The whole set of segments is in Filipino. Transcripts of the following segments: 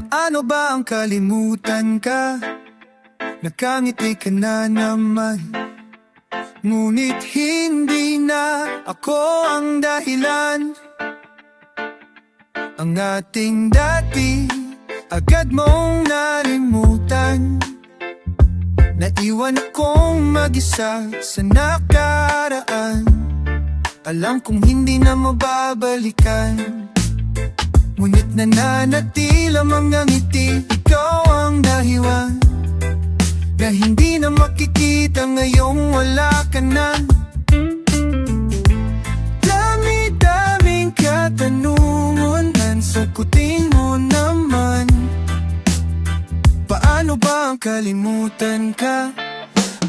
Paano ba ang kalimutan ka? Nakangiti ka na naman, ngunit hindi na ako ang dahilan. Ang ating dati, agad mong nalimutan. Naiwan akong mag-isa sa nakaraan. Alam kong hindi na mababalikan, ngunit nananatili mga ngiti. Ikaw ang dahilan na hindi na makikita ngayong wala ka na. Dami-daming katanungan, sagutin mo naman. Paano ba ang kalimutan ka?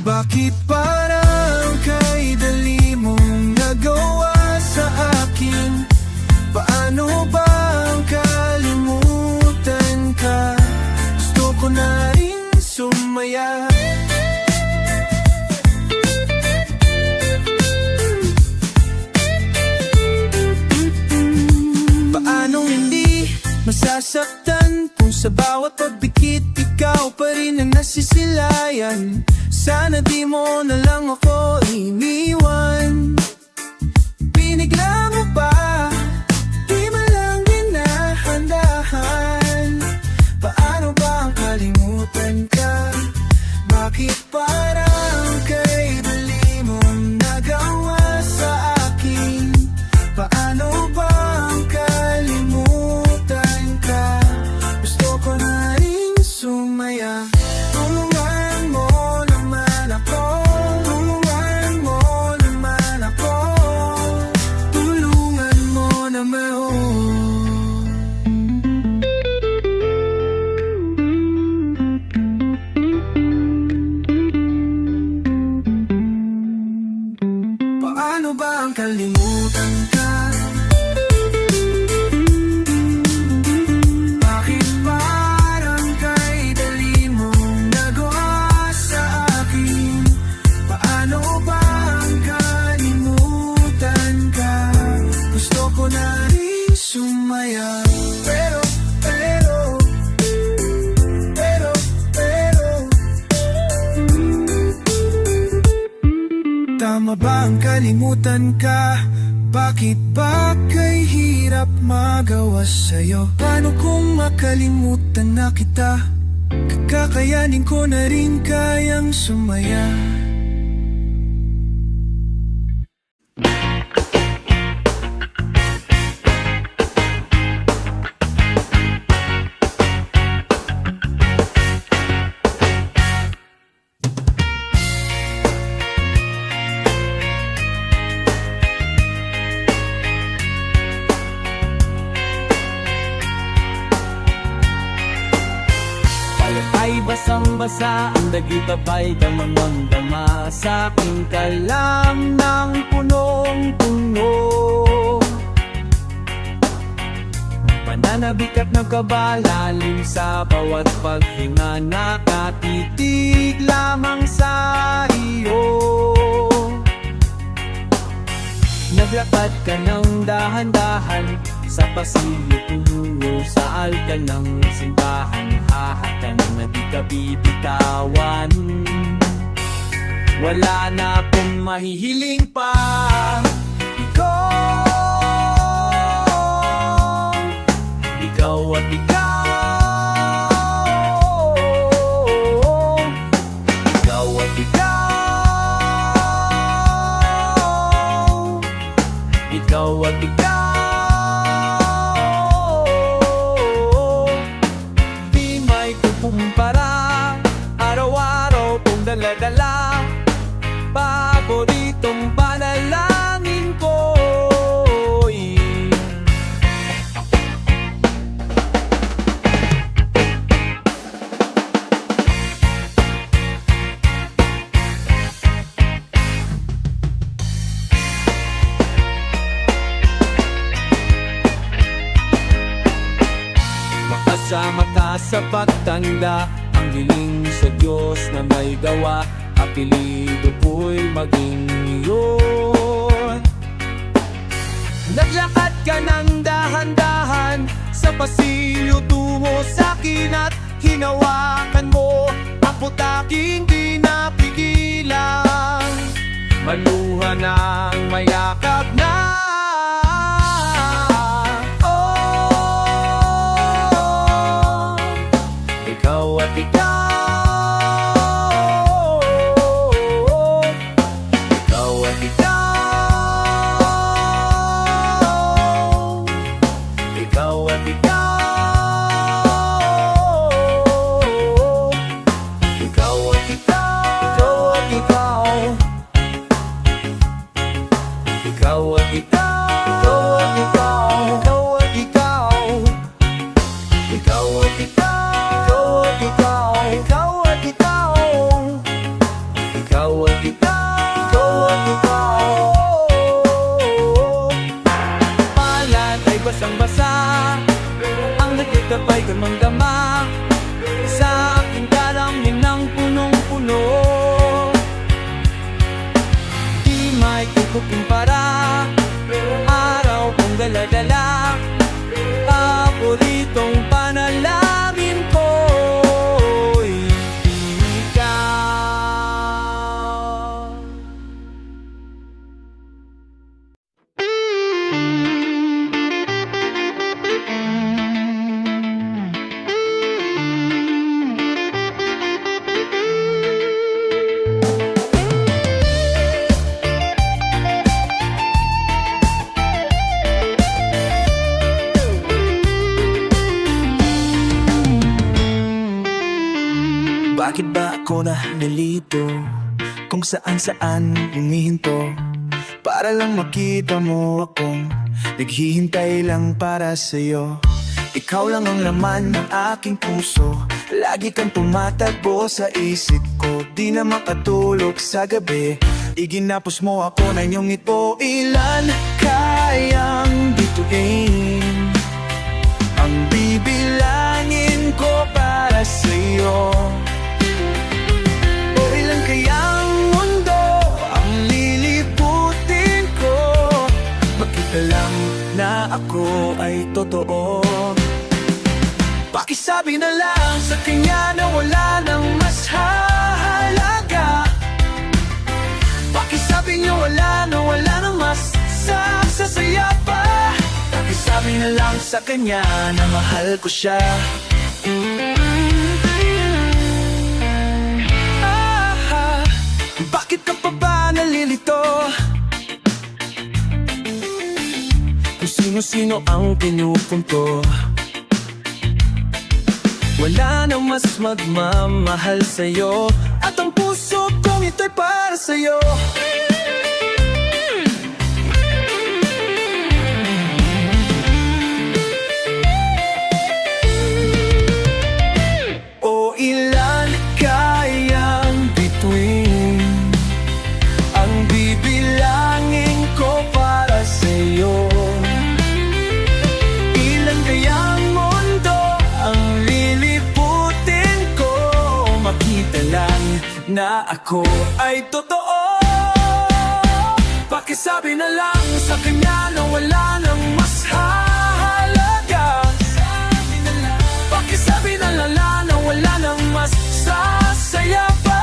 Bakit parang kay dali mong nagawa sa akin? Paano ba ang kalimutan ka? Gusto ko na rin sumaya. Paano hindi masasaktan kung sa bawat pagbikit ikaw pa rin ang nasisilayan? Sana di mo na lang ako iniwan. Binigla mo pa, di man lang dinahandahan. Paano ba ang kalimutan ka? Bakit parang kay dali mong nagawa sa akin? Paano ba ang kalimutan ka? Gusto ko na rin sumaya. Tulungan mo naman ako. Tulungan mo naman ako. Tulungan mo naman ako. Paano ba ang kalimutan ka? Bakit parang kay dali mong nagawa sa akin? Paano ba ang kalimutan ka? Gusto ko na rin sumaya. Pero tama ba ang kalimutan ka? Bakit ba kay hirap magawa sa'yo? Paano kung makalimutan na kita? Kakayanin ko na rin kayang sumaya. Ay basang-basa ang dagit abay damang-dama sa aking kalam ng punong-puno. Pananabik at nagkabalalim sa bawat paghinga, nakatitig lamang sa iyo. Naglakad ka ng dahan-dahan sa pasilyo tungo sa altar ng simbahan. Hahatan na di ka bibitawan. Wala na akong mahihiling pa. Ikaw at ikaw. Ikaw at ikaw. Ikaw at ikaw. Kumpara, araw-araw kong dala-dala, paboritong panalangin ko. Makasama ka sa pagtanda, ang hiling sa Diyos na may gawa, apelido ko'y maging iyon. Naglakad ka ng dahan-dahan sa pasilyo tungo sa'kin at hinawakan mo ang putaking di napigilan. Maluha ng mayakap na ikaw at ikaw. Ikaw at ikaw. Ikaw at ikaw. Ikaw at ikaw. Ikaw at ikaw. Ikaw at ikaw. Ikaw at ikaw. Ikaw at ikaw. Ikaw at ikaw. Ikaw at ikaw. Palat ay basang-basa, ang nagkikapay ko'y manggama sa aking darangin ng punong-puno. Di may kukumpara, araw kong dala-dala, paboritong panalangin ko'y ikaw. Bakit ba ako na nalito kung saan-saan humihinto para lang makita mo akong naghihintay lang para sa'yo? Ikaw lang ang laman ng aking puso, lagi kang tumatakbo sa isip ko, di na makatulog sa gabi. Iginapos mo ako na iyong ito, ilan kayang bituin ang bibilangin ko para sa'yo? O ilan kayang mundo ang liliputin ko, makita lang na ako ay totoo. Pakisabi na lang sa kanya na wala nang mas hahalaga. Pakisabi niyo wala nang mas sasaya pa. Pakisabi na lang sa kanya na mahal ko siya. Bakit ka pa ba nalilito? Kung sino-sino ang pinupunto, wala nang mas magmamahal sa'yo, at ang puso kong ito'y para sa'yo. O ilan kayang bituin ang bibilangin ko para sa'yo? Ilan kayang mundo ang liliputin ko, makita lang na ako ay totoo. Pakisabi na lang sa kanya na wala nang mas hahalaga. Pakisabi na lang na wala nang mas sasaya pa.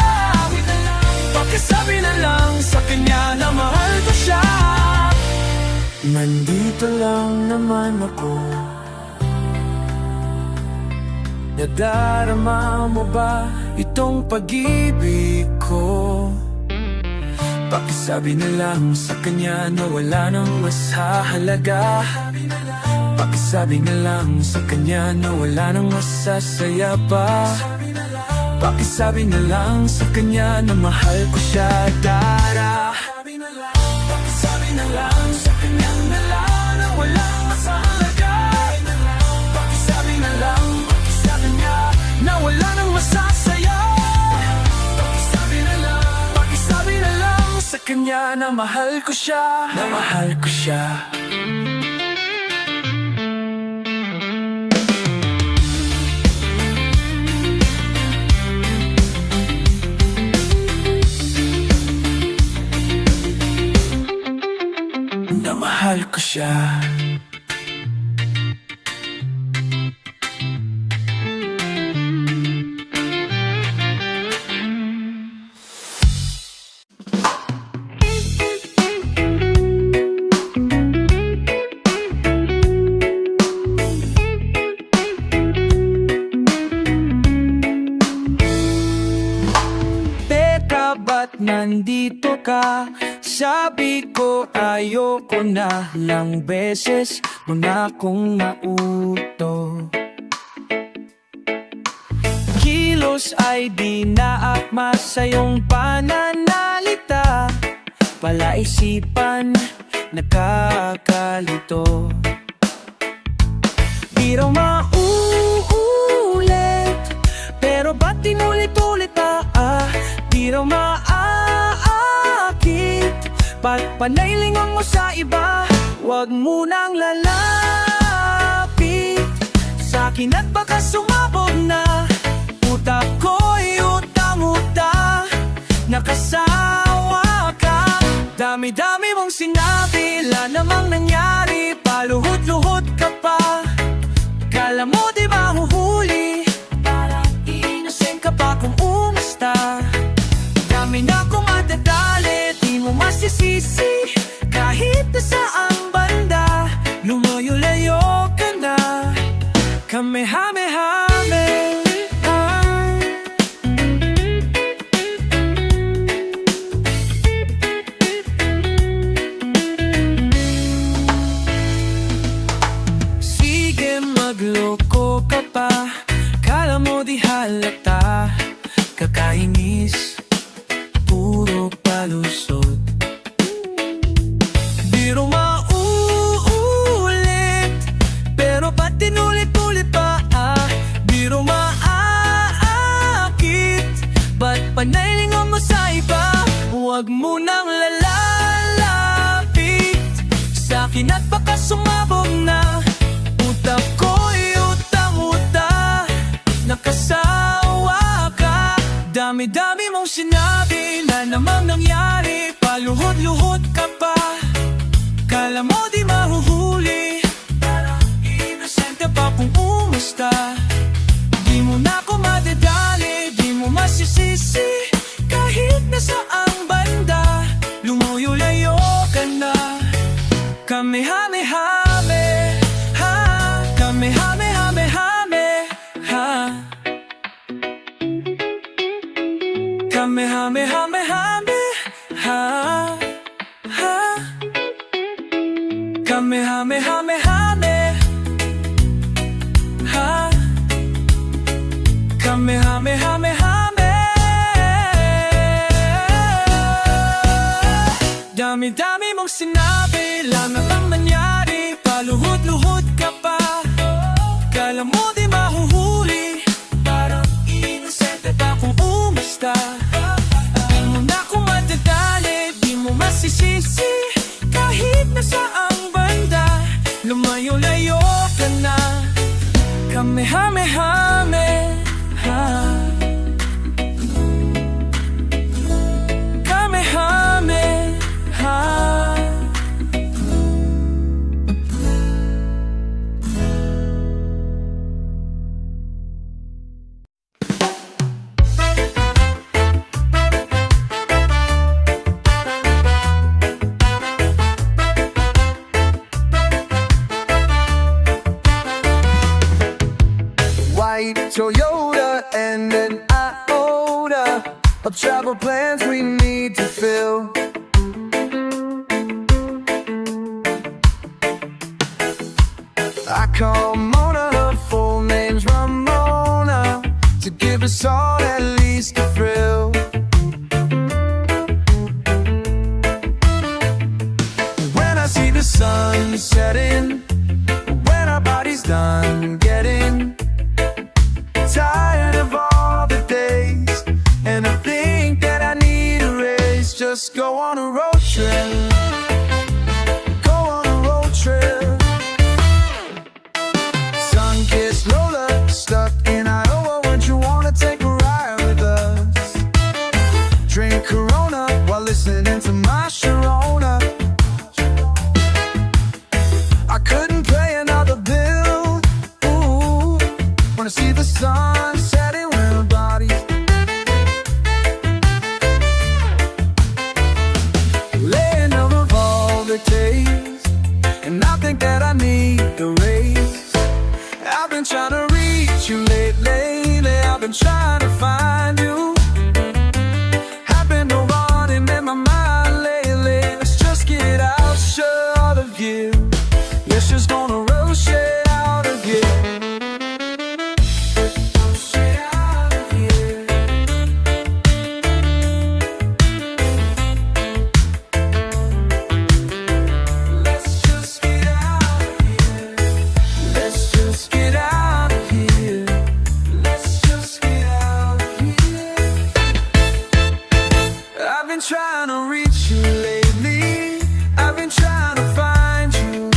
Pakisabi na lang sa kanya na mahal ko siya. Nandito lang naman ako. Nadarama mo ba itong pag-ibig ko? Pakisabi na lang sa kanya na wala nang mas hahalaga. Pakisabi na lang sa kanya na wala nang masasaya pa. Pakisabi na lang sa kanya na mahal ko siya, Dara. Pakisabi na lang sa kanya na wala mas hahalaga. Pakisabi na lang sa kanya na wala nang masasaya. Pakisabi na lang sa kanya na mahal ko siya, na mahal ko siya. Na mahal ko siya. siya. Teka, ba't nandito ka? Sabi ko ayoko na lang beses mo na kong mauto. Kilos ay di naakma sa iyong pananalita, palaisipan nakakalito. Di raw mauulit, pero ba't tinulit-ulit pa? Di raw maaakit, ba't panaylingon mo sa iba? Huwag munang lalapit sa'kin at baka sumabog na. Utak ko'y utang-uta, nakasawa ka. Dami-dami mong sinabi, wala namang nangyari, paluhod-luhod ka pa. Kala mo di ba huhuli, parang innocent ka pa kung umasta. Dami na kong madadali, di mo masisisi, kahit na saang banda, lumayo-layo ka na. Kamehame-hame, sige magloko ka pa, kala mo di halata, kakainis, puro palusot. Di raw mauulit, pero ba't tinulit-ulit pa? Di raw maaakit, ba't panaylingon mo sa iba? Huwag mo nang lalalapit sa'kin at baka sumabog na. Utak ko'y utang-uta, nakasawa ka. Dami-dami mong sinabi, na namang nangyari, paluhod-luhod ka pa. Kala mo di mahuhuli, parang innocent pa kung umasta. Di mo na ako madadali, di mo masisisi, kahit na saang banda, lumayo-layo ka na. Kamehame-hame, ha, kamehame-hame-hame, ha. Kamehame-hame-hame, ha, ha. Kamehame-hame-hame, ha. Kamehame-hame-hame. Dami-dami mong sinabi, lang na bang nangyari, paluhod-luhod ka pa. Kala mo di mahuhuli, parang innocent pa kung umasta. Di mo na ako madadali, di mo masisisi, kahit na saang banda, lumayo-layo ka na. Kamehame-hame, ha. Kamehame, ha. White Toyota and an iota of travel plans we need to fill. I call Mona, her full name's Ramona, to give us all at least a thrill. When I see the sun setting, when our body's done getting tired of all the days, and I think that I need a race. Just go on a road trip, go on a road trip. Sun-kissed Lola, stuck in Iowa. Would you wanna take a ride? Wanna see the sun setting when our bodies laying over all the days. And I think that I need the race. I've been trying to reach you lately. I've been trying to find you. I've been the one in my mind lately. Let's just get out, shut of you. Let's just gonna rush it out of here. Shit out of here. Let's just get out of here. Let's just get out of here. Let's just get out of here. I've been trying to reach you lately. I've been trying to find you.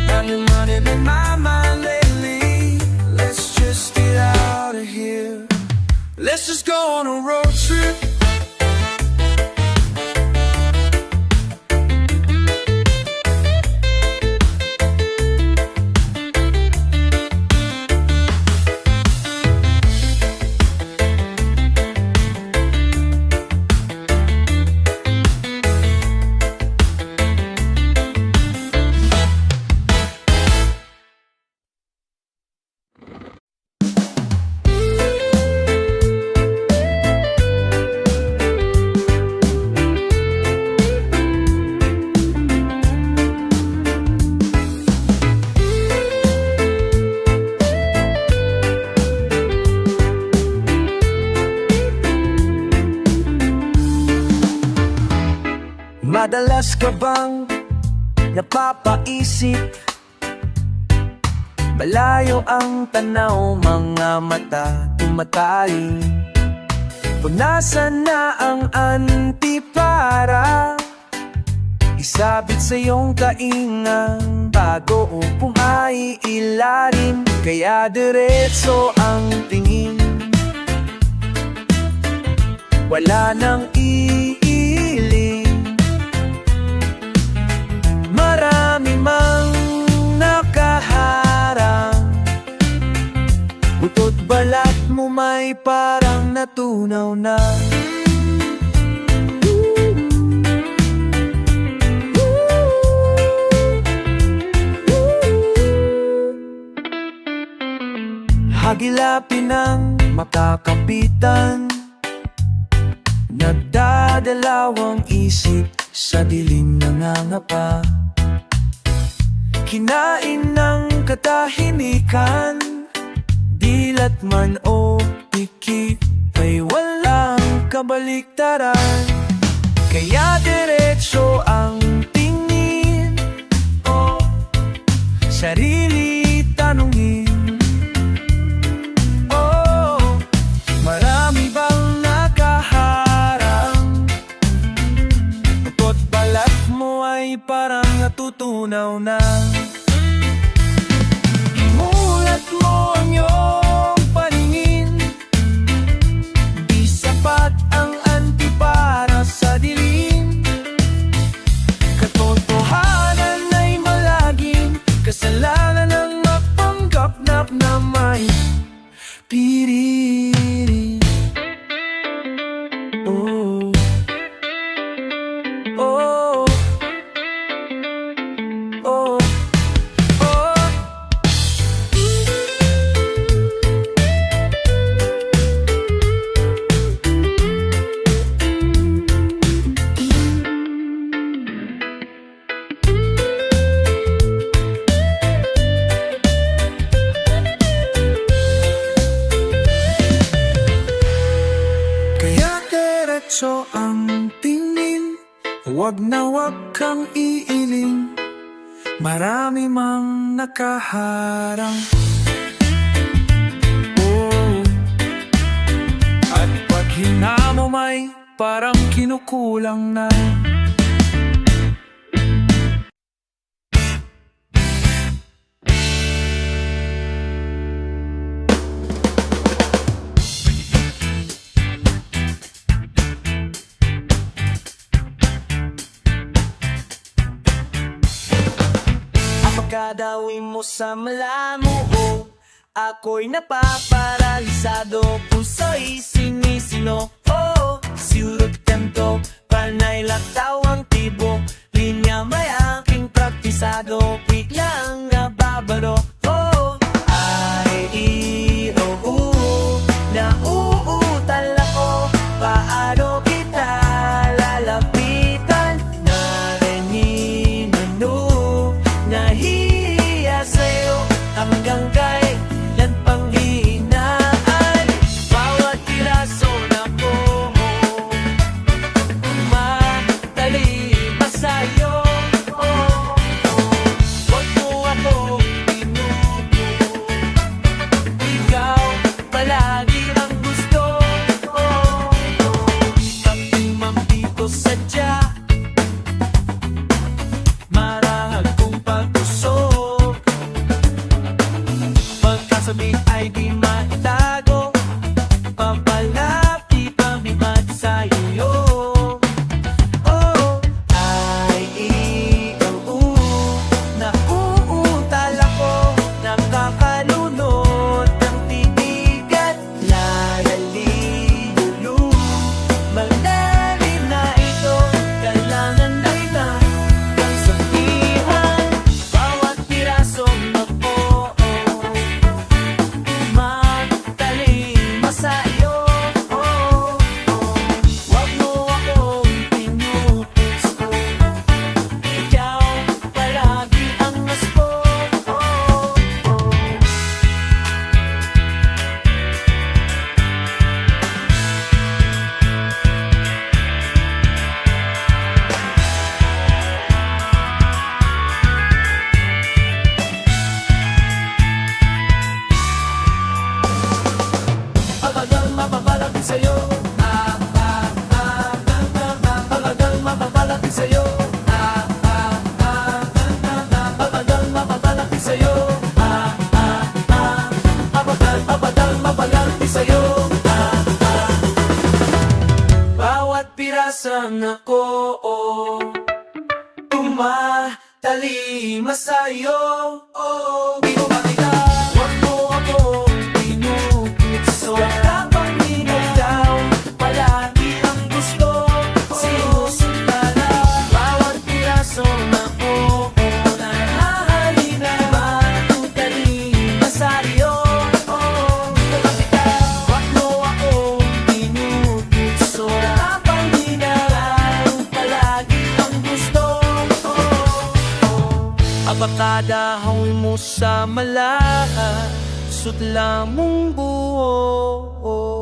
Now you're running in my mind lately. Let's just get out of here. Let's just go on a road trip. Madalas ka bang napapaisip? Malayo ang tanaw, mga mata tumataling. Pag nasan na ang antipara, isabit sa iyong taingang bago upong ay ilalim. Kaya diretso ang tingin, wala nang iiling. Marami mang nakaharang, butot balat mo may parang natunaw na. Hagilapin ang makakapitan, nagdadalawang isip sa dilim nangangapa. Kinain ng katahimikan, dilat man o pikit ay walang kabaliktaran. Kaya diretso ang tingin, oh, sarili tanungin. Oh, marami bang nakaharang? Utot balat mo ay parang natutunaw na. Imulat mo ang iyong paningin, di sapat ang antipara sa dilim. Katotohanan ay malagim, kasalanan ang mapanggap-nap na may piriri. Oh, oh, oh, oh. Kaya diretso ang tingin, huwag na huwag kang iiling. Marami mang nakaharang. Oh, at pag hinamo may parang kinukulang na. Pagkadawin mo sa mala mo, oh, Ako'y napaparalisado, puso'y sinisino. Oh, siurot kanto, panay lataw ang tibo. Linya may aking praktisado, biglang nababaro. Oh, ay nauutal ako. Paano kita lalapitan? Narinig nahihiya sa'yo hanggang kailan pang hinaan. Bawat piraso na po matalima sa'yo. Huwag mo akong pinupo, ikaw palagi ang gusto. Kapag mang di ko sadya, marahal kong pagtusok. Pagkasabi ay di maitago, papalapit ang bibad sa iyo. Oh, ay nauutal ako, nakakalunod ng titig at lalalilu. Magdalin na ito, kailangan ay na ng sabihan. Bawat pirasong ako matalima sa'yo. Huwag mo akong pinupuso, ikaw palagi ang gusto. Talagang mapapalapit sa'yo. Talagang mapapalapit sa'yo. Talagang mapapalapit sa'yo. Talagang mapapalapit sa'yo. Bawat pirasang ako tumatalima sa'yo. Di mo makita, huwag mo akong pinupukso. Kapag minagdaw, palagi ang gusto. Sinusuntala, bawat pirasong ako nahahalina. Matutalima sa'yo. Di mo makita, huwag mo akong pinupukso. Kapag minagdaw, palagi ang gusto. Abakadahaw mo sa malahat, sutla mong buo.